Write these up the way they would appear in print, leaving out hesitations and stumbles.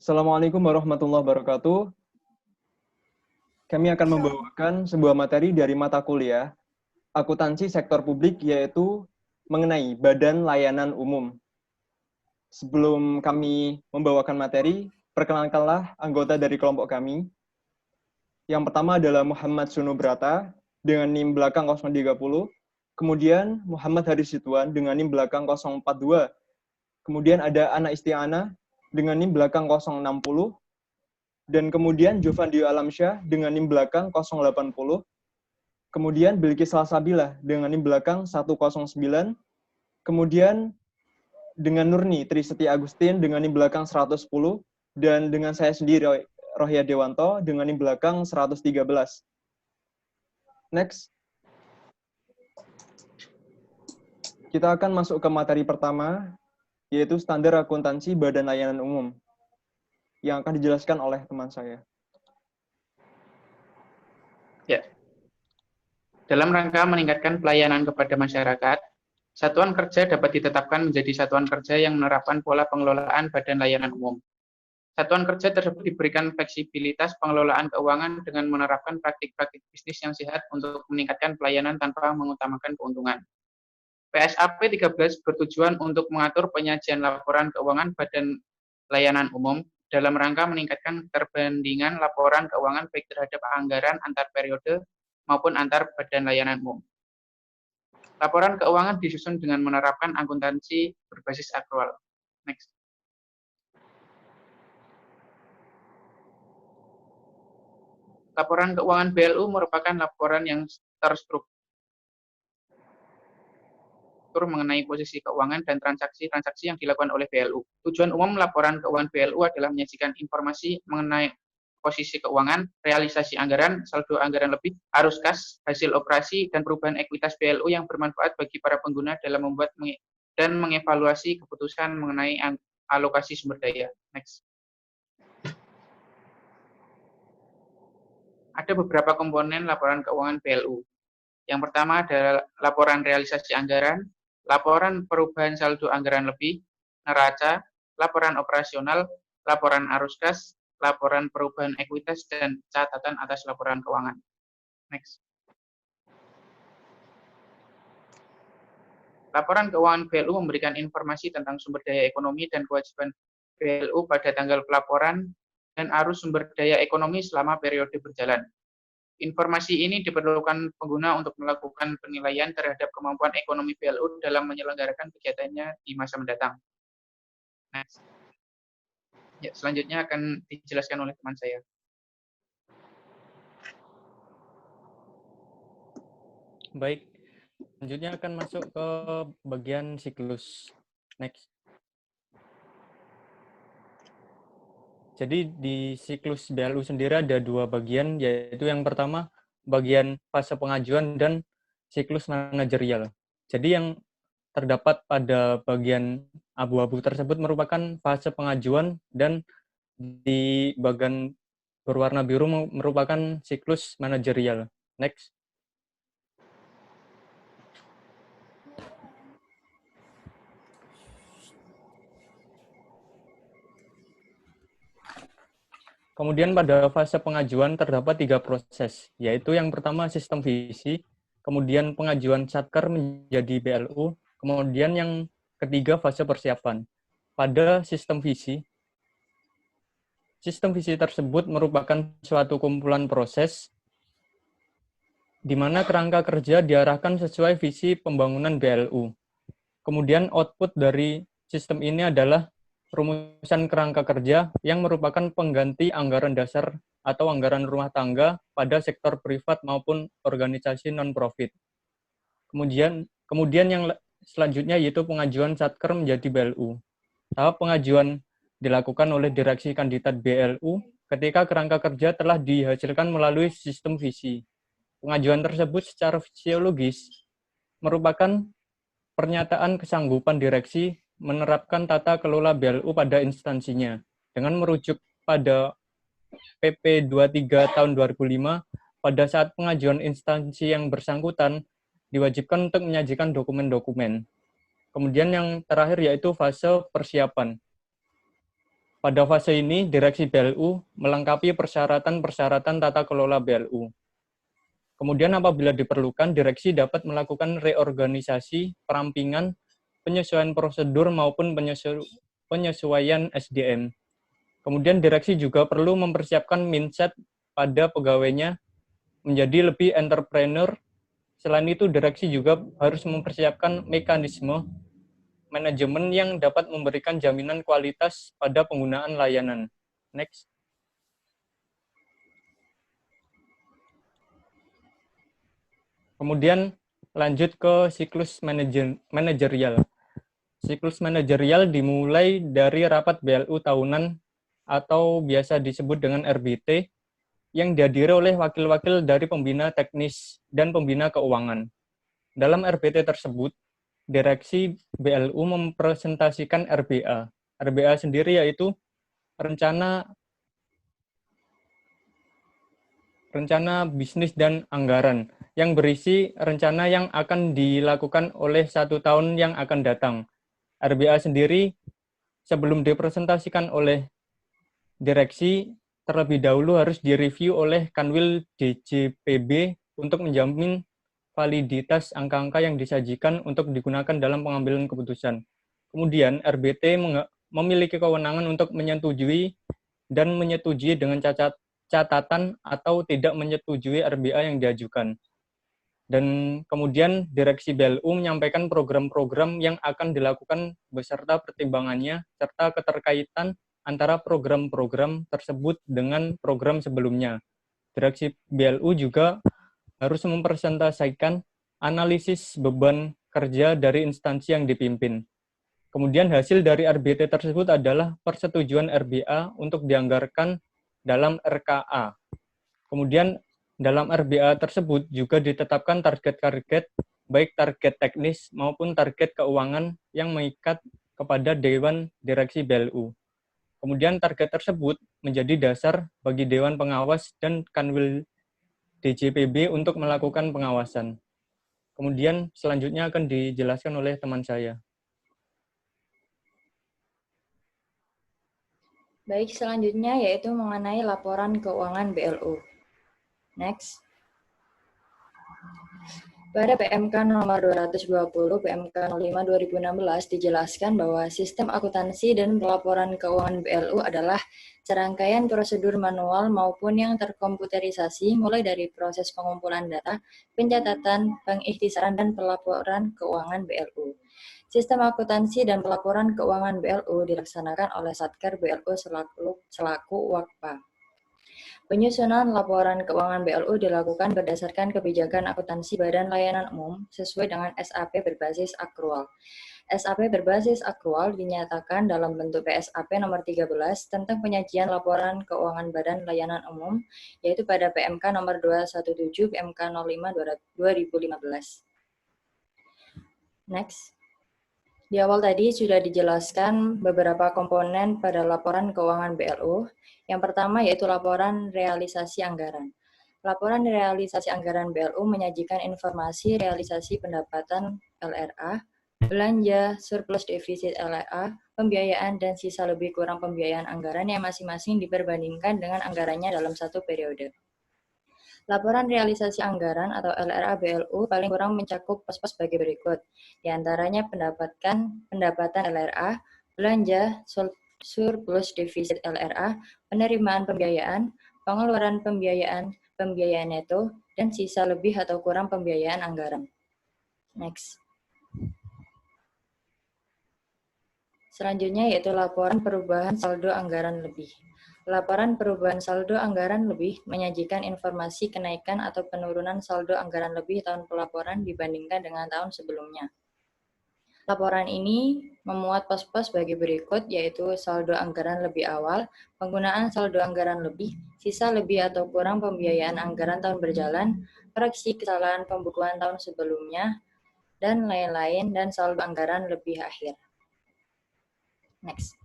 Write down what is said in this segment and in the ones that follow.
Assalamualaikum warahmatullahi wabarakatuh. Kami akan membawakan sebuah materi dari mata kuliah akuntansi sektor publik, yaitu mengenai Badan Layanan Umum. Sebelum kami membawakan materi, perkenalkanlah anggota dari kelompok kami. Yang pertama adalah Muhammad Sunubrata dengan NIM belakang 030. Kemudian Muhammad Haris Situan dengan NIM belakang 042. Kemudian ada Ana Istiana dengan NIM belakang 060. Dan kemudian Jovandio Alamsyah dengan NIM belakang 080. Kemudian Bilqis Salsabila dengan NIM belakang 109. Kemudian dengan Nurni Trisetia Agustin dengan NIM belakang 110. Dan dengan saya sendiri, Rohya Dewanto, dengan NIM belakang 113. Next. Kita akan masuk ke materi pertama, yaitu standar akuntansi Badan Layanan Umum, yang akan dijelaskan oleh teman saya. Ya. Dalam rangka meningkatkan pelayanan kepada masyarakat, satuan kerja dapat ditetapkan menjadi satuan kerja yang menerapkan pola pengelolaan Badan Layanan Umum. Satuan kerja tersebut diberikan fleksibilitas pengelolaan keuangan dengan menerapkan praktik-praktik bisnis yang sehat untuk meningkatkan pelayanan tanpa mengutamakan keuntungan. PSAP 13 bertujuan untuk mengatur penyajian laporan keuangan Badan Layanan Umum dalam rangka meningkatkan perbandingan laporan keuangan baik terhadap anggaran antar periode maupun antar badan layanan umum. Laporan keuangan disusun dengan menerapkan akuntansi berbasis akrual. Next. Laporan keuangan BLU merupakan laporan yang terstruktur mengenai posisi keuangan dan transaksi-transaksi yang dilakukan oleh BLU. Tujuan umum laporan keuangan BLU adalah menyajikan informasi mengenai posisi keuangan, realisasi anggaran, saldo anggaran lebih, arus kas, hasil operasi, dan perubahan ekuitas BLU yang bermanfaat bagi para pengguna dalam membuat dan mengevaluasi keputusan mengenai alokasi sumber daya. Next. Ada beberapa komponen laporan keuangan BLU. Yang pertama adalah laporan realisasi anggaran, laporan perubahan saldo anggaran lebih, neraca, laporan operasional, laporan arus kas, laporan perubahan ekuitas, dan catatan atas laporan keuangan. Next. Laporan keuangan BLU memberikan informasi tentang sumber daya ekonomi dan kewajiban BLU pada tanggal pelaporan dan arus sumber daya ekonomi selama periode berjalan. Informasi ini diperlukan pengguna untuk melakukan penilaian terhadap kemampuan ekonomi BLU dalam menyelenggarakan kegiatannya di masa mendatang. Next. Ya, selanjutnya akan dijelaskan oleh teman saya. Baik, selanjutnya akan masuk ke bagian siklus. Next. Jadi di siklus BLU sendiri ada dua bagian, yaitu yang pertama bagian fase pengajuan dan siklus manajerial. Jadi yang terdapat pada bagian abu-abu tersebut merupakan fase pengajuan, dan di bagian berwarna biru merupakan siklus manajerial. Next. Kemudian pada fase pengajuan terdapat 3 proses, yaitu yang pertama sistem visi, kemudian pengajuan satker menjadi BLU, kemudian yang ketiga fase persiapan. Pada sistem visi tersebut merupakan suatu kumpulan proses di mana kerangka kerja diarahkan sesuai visi pembangunan BLU. Kemudian output dari sistem ini adalah rumusan kerangka kerja yang merupakan pengganti anggaran dasar atau anggaran rumah tangga pada sektor privat maupun organisasi non-profit. Kemudian yang selanjutnya yaitu pengajuan satker menjadi BLU. Tahap pengajuan dilakukan oleh direksi kandidat BLU ketika kerangka kerja telah dihasilkan melalui sistem visi. Pengajuan tersebut secara fisiologis merupakan pernyataan kesanggupan direksi menerapkan tata kelola BLU pada instansinya. Dengan merujuk pada PP 23 tahun 2005, pada saat pengajuan instansi yang bersangkutan diwajibkan untuk menyajikan dokumen-dokumen. Kemudian yang terakhir yaitu fase persiapan. Pada fase ini, Direksi BLU melengkapi persyaratan-persyaratan tata kelola BLU. Kemudian apabila diperlukan, direksi dapat melakukan reorganisasi, perampingan, penyesuaian prosedur maupun penyesuaian SDM. Kemudian direksi juga perlu mempersiapkan mindset pada pegawainya menjadi lebih entrepreneur. Selain itu, direksi juga harus mempersiapkan mekanisme manajemen yang dapat memberikan jaminan kualitas pada penggunaan layanan. Next. Kemudian lanjut ke siklus manajerial. Siklus manajerial dimulai dari rapat BLU tahunan atau biasa disebut dengan RBT yang dihadiri oleh wakil-wakil dari pembina teknis dan pembina keuangan. Dalam RBT tersebut, direksi BLU mempresentasikan RBA. RBA sendiri yaitu rencana bisnis dan anggaran yang berisi rencana yang akan dilakukan oleh 1 tahun yang akan datang. RBA sendiri sebelum dipresentasikan oleh direksi terlebih dahulu harus direview oleh Kanwil DJPB untuk menjamin validitas angka-angka yang disajikan untuk digunakan dalam pengambilan keputusan. Kemudian RBT memiliki kewenangan untuk menyetujui dan menyetujui dengan catatan atau tidak menyetujui RBA yang diajukan. Dan kemudian Direksi BLU menyampaikan program-program yang akan dilakukan beserta pertimbangannya serta keterkaitan antara program-program tersebut dengan program sebelumnya. Direksi BLU juga harus mempresentasikan analisis beban kerja dari instansi yang dipimpin. Kemudian hasil dari RBT tersebut adalah persetujuan RBA untuk dianggarkan dalam RKA. Kemudian dalam RBA tersebut juga ditetapkan target-target, baik target teknis maupun target keuangan yang mengikat kepada Dewan Direksi BLU. Kemudian target tersebut menjadi dasar bagi Dewan Pengawas dan Kanwil DJPB untuk melakukan pengawasan. Kemudian selanjutnya akan dijelaskan oleh teman saya. Baik, selanjutnya yaitu mengenai laporan keuangan BLU. Next. Pada PMK nomor 220 PMK 05 2016 dijelaskan bahwa sistem akuntansi dan pelaporan keuangan BLU adalah serangkaian prosedur manual maupun yang terkomputerisasi mulai dari proses pengumpulan data, pencatatan, pengikhtisaran, dan pelaporan keuangan BLU. Sistem akuntansi dan pelaporan keuangan BLU dilaksanakan oleh Satker BLU selaku WAKPA. Penyusunan laporan keuangan BLU dilakukan berdasarkan kebijakan akuntansi Badan Layanan Umum sesuai dengan SAP berbasis akrual. SAP berbasis akrual dinyatakan dalam bentuk PSAP nomor 13 tentang penyajian laporan keuangan Badan Layanan Umum, yaitu pada PMK nomor 217 PMK 05 2015. Next. Di awal tadi sudah dijelaskan beberapa komponen pada laporan keuangan BLU. Yang pertama yaitu laporan realisasi anggaran. Laporan realisasi anggaran BLU menyajikan informasi realisasi pendapatan LRA, belanja, surplus defisit LRA, pembiayaan, dan sisa lebih kurang pembiayaan anggaran yang masing-masing diperbandingkan dengan anggarannya dalam satu periode. Laporan realisasi anggaran atau LRA BLU paling kurang mencakup pos-pos sebagai berikut. Di antaranya pendapatan LRA, belanja, surplus defisit LRA, penerimaan pembiayaan, pengeluaran pembiayaan, pembiayaan neto, dan sisa lebih atau kurang pembiayaan anggaran. Next. Selanjutnya yaitu laporan perubahan saldo anggaran lebih. Laporan perubahan saldo anggaran lebih menyajikan informasi kenaikan atau penurunan saldo anggaran lebih tahun pelaporan dibandingkan dengan tahun sebelumnya. Laporan ini memuat pos-pos sebagai berikut, yaitu saldo anggaran lebih awal, penggunaan saldo anggaran lebih, sisa lebih atau kurang pembiayaan anggaran tahun berjalan, koreksi kesalahan pembukuan tahun sebelumnya, dan lain-lain, dan saldo anggaran lebih akhir. Next.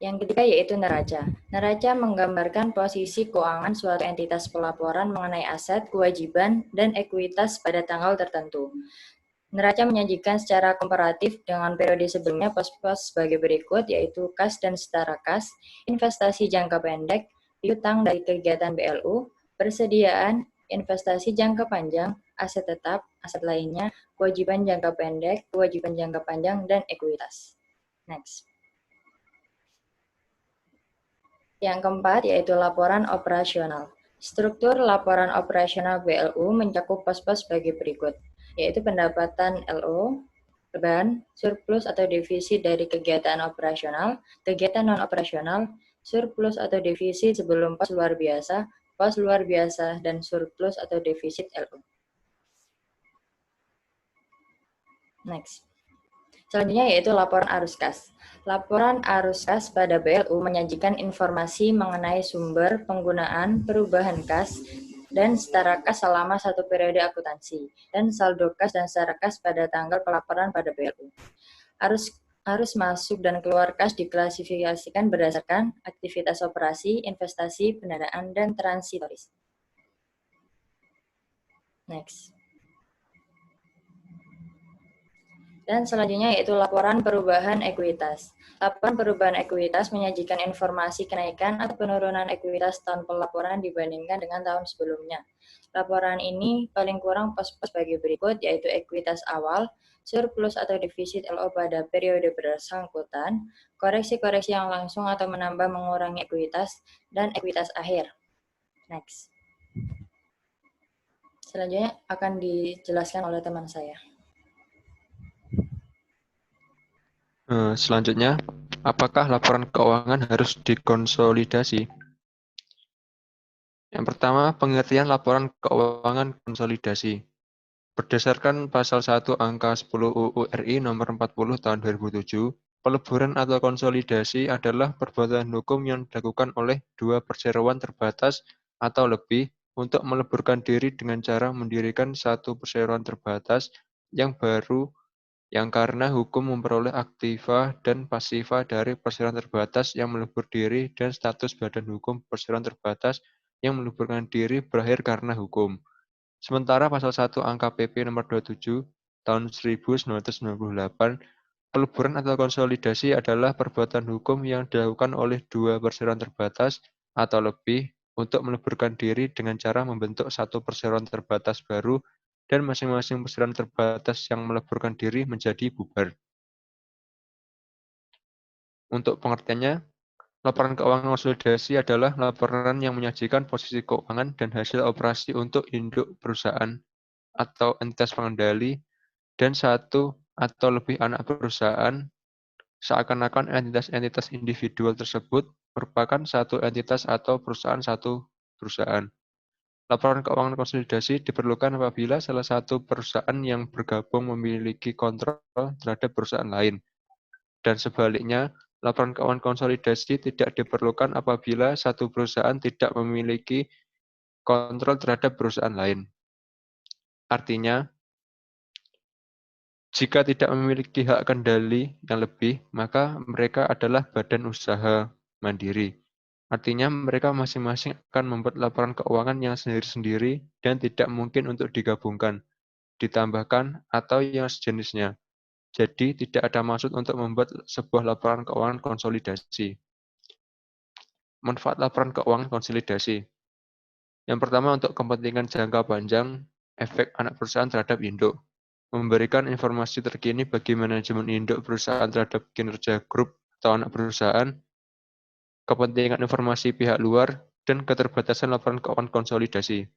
Yang ketiga yaitu neraca. Neraca menggambarkan posisi keuangan suatu entitas pelaporan mengenai aset, kewajiban, dan ekuitas pada tanggal tertentu. Neraca menyajikan secara komparatif dengan periode sebelumnya pos-pos sebagai berikut, yaitu kas dan setara kas, investasi jangka pendek, piutang dari kegiatan BLU, persediaan, investasi jangka panjang, aset tetap, aset lainnya, kewajiban jangka pendek, kewajiban jangka panjang, dan ekuitas. Next. Yang keempat yaitu laporan operasional. Struktur laporan operasional BLU mencakup pos-pos sebagai berikut, yaitu pendapatan LO, beban, surplus atau defisit dari kegiatan operasional, kegiatan non-operasional, surplus atau defisit sebelum pos luar biasa, dan surplus atau defisit LO. Next. Selanjutnya yaitu laporan arus kas. Laporan arus kas pada BLU menyajikan informasi mengenai sumber, penggunaan, perubahan kas, dan setara kas selama satu periode akuntansi, dan saldo kas dan setara kas pada tanggal pelaporan pada BLU. Arus masuk dan keluar kas diklasifikasikan berdasarkan aktivitas operasi, investasi, pendanaan, dan transitoris. Next. Dan selanjutnya yaitu laporan perubahan ekuitas. Laporan perubahan ekuitas menyajikan informasi kenaikan atau penurunan ekuitas tahun pelaporan dibandingkan dengan tahun sebelumnya. Laporan ini paling kurang pos-pos sebagai berikut, yaitu ekuitas awal, surplus atau defisit LO pada periode bersangkutan, koreksi-koreksi yang langsung atau menambah mengurangi ekuitas, dan ekuitas akhir. Next. Selanjutnya akan dijelaskan oleh teman saya. Selanjutnya, apakah laporan keuangan harus dikonsolidasi? Yang pertama, pengertian laporan keuangan konsolidasi. Berdasarkan pasal 1 angka 10 UU RI nomor 40 tahun 2007, peleburan atau konsolidasi adalah perbuatan hukum yang dilakukan oleh dua perseroan terbatas atau lebih untuk meleburkan diri dengan cara mendirikan satu perseroan terbatas yang baru yang karena hukum memperoleh aktiva dan pasiva dari perseroan terbatas yang melebur diri dan status badan hukum perseroan terbatas yang meleburkan diri berakhir karena hukum. Sementara pasal 1 angka PP nomor 27 tahun 1998, peleburan atau konsolidasi adalah perbuatan hukum yang dilakukan oleh dua perseroan terbatas atau lebih untuk meleburkan diri dengan cara membentuk satu perseroan terbatas baru dan masing-masing perseroan terbatas yang meleburkan diri menjadi bubar. Untuk pengertiannya, laporan keuangan konsolidasi adalah laporan yang menyajikan posisi keuangan dan hasil operasi untuk induk perusahaan atau entitas pengendali dan satu atau lebih anak perusahaan, seakan-akan entitas-entitas individual tersebut merupakan satu entitas atau perusahaan satu perusahaan. Laporan keuangan konsolidasi diperlukan apabila salah satu perusahaan yang bergabung memiliki kontrol terhadap perusahaan lain. Dan sebaliknya, laporan keuangan konsolidasi tidak diperlukan apabila satu perusahaan tidak memiliki kontrol terhadap perusahaan lain. Artinya, jika tidak memiliki hak kendali yang lebih, maka mereka adalah badan usaha mandiri. Artinya mereka masing-masing akan membuat laporan keuangan yang sendiri-sendiri dan tidak mungkin untuk digabungkan, ditambahkan, atau yang sejenisnya. Jadi tidak ada maksud untuk membuat sebuah laporan keuangan konsolidasi. Manfaat laporan keuangan konsolidasi. Yang pertama untuk kepentingan jangka panjang, efek anak perusahaan terhadap induk. Memberikan informasi terkini bagi manajemen induk perusahaan terhadap kinerja grup atau anak perusahaan, kepentingan informasi pihak luar, dan keterbatasan laporan keuangan konsolidasi.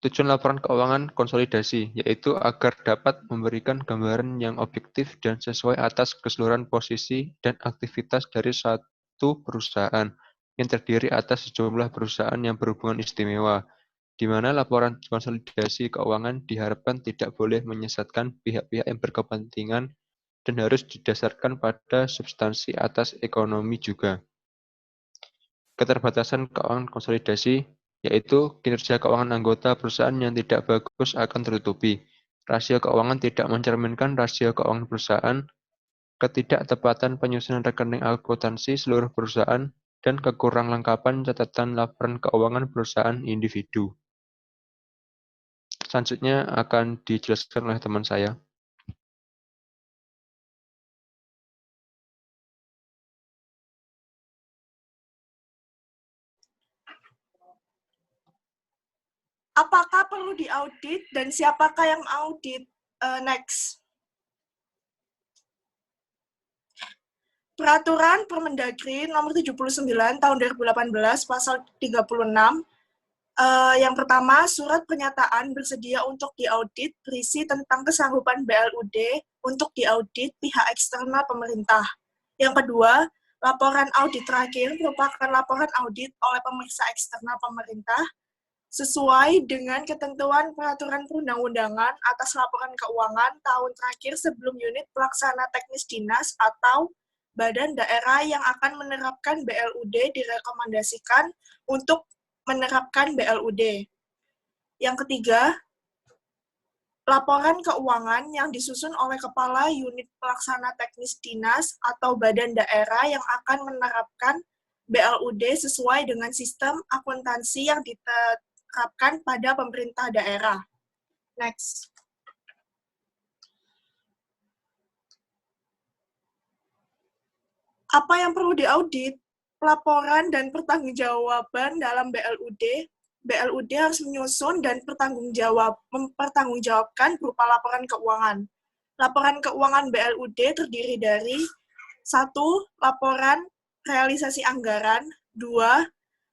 Tujuan laporan keuangan konsolidasi yaitu agar dapat memberikan gambaran yang objektif dan sesuai atas keseluruhan posisi dan aktivitas dari satu perusahaan yang terdiri atas sejumlah perusahaan yang berhubungan istimewa, di mana laporan konsolidasi keuangan diharapkan tidak boleh menyesatkan pihak-pihak yang berkepentingan dan harus didasarkan pada substansi atas ekonomi juga. Keterbatasan keuangan konsolidasi yaitu kinerja keuangan anggota perusahaan yang tidak bagus akan tertutupi. Rasio keuangan tidak mencerminkan rasio keuangan perusahaan, ketidaktepatan penyusunan rekening akuntansi seluruh perusahaan, dan kekurang lengkapan catatan laporan keuangan perusahaan individu. Selanjutnya akan dijelaskan oleh teman saya. Apakah perlu diaudit dan siapakah yang audit? Next. Peraturan Permendagri nomor 79 tahun 2018 pasal 36. Yang pertama, surat pernyataan bersedia untuk diaudit berisi tentang kesanggupan BLUD untuk diaudit pihak eksternal pemerintah. Yang kedua, laporan audit terakhir merupakan laporan audit oleh pemeriksa eksternal pemerintah sesuai dengan ketentuan peraturan perundang-undangan atas laporan keuangan tahun terakhir sebelum unit pelaksana teknis dinas atau badan daerah yang akan menerapkan BLUD direkomendasikan untuk menerapkan BLUD. Yang ketiga, laporan keuangan yang disusun oleh Kepala Unit Pelaksana Teknis Dinas atau Badan Daerah yang akan menerapkan BLUD sesuai dengan sistem akuntansi yang diterapkan pada pemerintah daerah. Next. Apa yang perlu diaudit? Laporan dan pertanggungjawaban dalam BLUD. BLUD harus menyusun dan mempertanggungjawabkan berupa laporan keuangan. Laporan keuangan BLUD terdiri dari 1. Laporan realisasi anggaran, 2.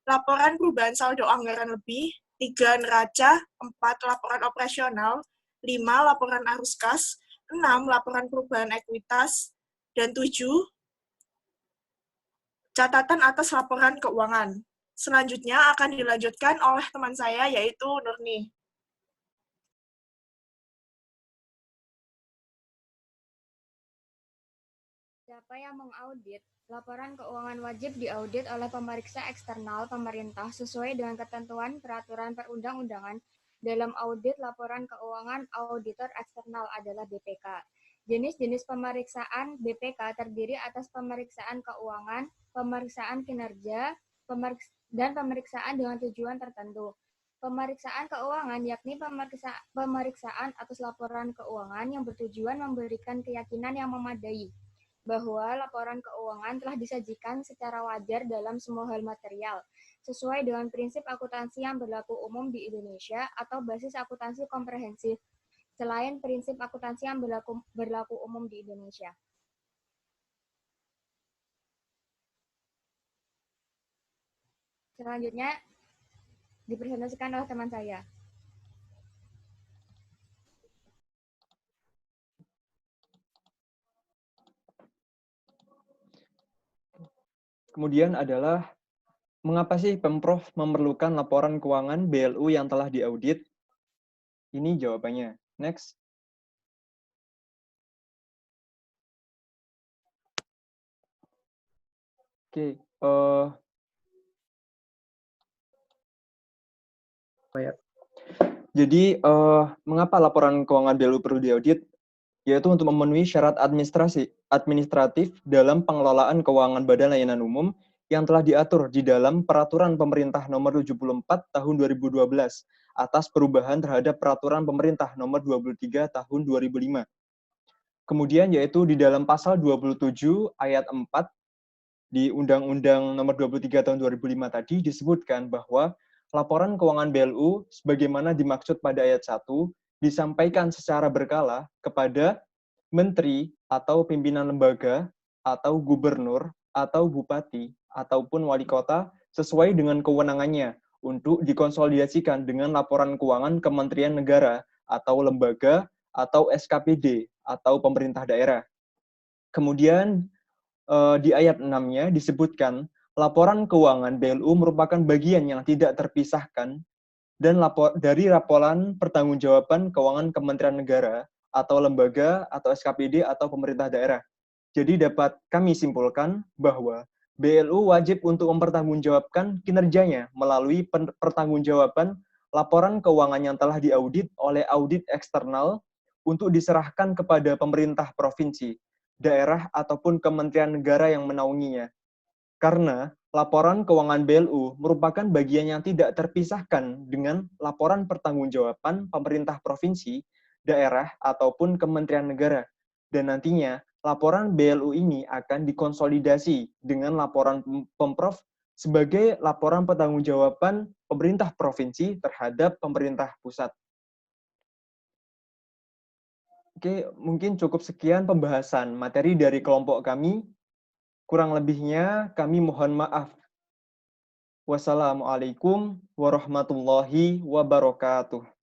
Laporan perubahan saldo anggaran lebih, 3. Neraca, 4. Laporan operasional, 5. Laporan arus kas, 6. Laporan perubahan ekuitas, dan 7. Catatan atas laporan keuangan. Selanjutnya akan dilanjutkan oleh teman saya, yaitu Nurni. Siapa yang mengaudit? Laporan keuangan wajib diaudit oleh pemeriksa eksternal pemerintah sesuai dengan ketentuan peraturan perundang-undangan. Dalam audit laporan keuangan, auditor eksternal adalah BPK. Jenis-jenis pemeriksaan BPK terdiri atas pemeriksaan keuangan, pemeriksaan kinerja, dan pemeriksaan dengan tujuan tertentu. Pemeriksaan keuangan yakni pemeriksaan atas laporan keuangan yang bertujuan memberikan keyakinan yang memadai bahwa laporan keuangan telah disajikan secara wajar dalam semua hal material, sesuai dengan prinsip akuntansi yang berlaku umum di Indonesia atau basis akuntansi komprehensif, selain prinsip akuntansi yang berlaku umum di Indonesia. Selanjutnya dipresentasikan oleh teman saya. Kemudian adalah, mengapa sih Pemprov memerlukan laporan keuangan BLU yang telah diaudit? Ini jawabannya. Next. Oke. Jadi, mengapa laporan keuangan BLU perlu diaudit? Yaitu untuk memenuhi syarat administratif dalam pengelolaan keuangan Badan Layanan Umum yang telah diatur di dalam Peraturan Pemerintah Nomor 74 Tahun 2012 atas perubahan terhadap Peraturan Pemerintah Nomor 23 Tahun 2005. Kemudian yaitu di dalam Pasal 27 Ayat 4 di Undang-Undang Nomor 23 Tahun 2005 tadi disebutkan bahwa laporan keuangan BLU sebagaimana dimaksud pada ayat 1 disampaikan secara berkala kepada menteri atau pimpinan lembaga atau gubernur atau bupati ataupun wali kota sesuai dengan kewenangannya untuk dikonsolidasikan dengan laporan keuangan Kementerian Negara atau lembaga atau SKPD atau pemerintah daerah. Kemudian di ayat 6-nya disebutkan laporan keuangan BLU merupakan bagian yang tidak terpisahkan dan dari laporan pertanggungjawaban keuangan Kementerian Negara atau lembaga atau SKPD atau pemerintah daerah. Jadi dapat kami simpulkan bahwa BLU wajib untuk mempertanggungjawabkan kinerjanya melalui pertanggungjawaban laporan keuangan yang telah diaudit oleh audit eksternal untuk diserahkan kepada pemerintah provinsi, daerah ataupun kementerian negara yang menaunginya. Karena laporan keuangan BLU merupakan bagian yang tidak terpisahkan dengan laporan pertanggungjawaban pemerintah provinsi, daerah, ataupun kementerian negara. Dan nantinya, laporan BLU ini akan dikonsolidasi dengan laporan Pemprov sebagai laporan pertanggungjawaban pemerintah provinsi terhadap pemerintah pusat. Oke, mungkin cukup sekian pembahasan materi dari kelompok kami. Kurang lebihnya kami mohon maaf. Wassalamualaikum warahmatullahi wabarakatuh.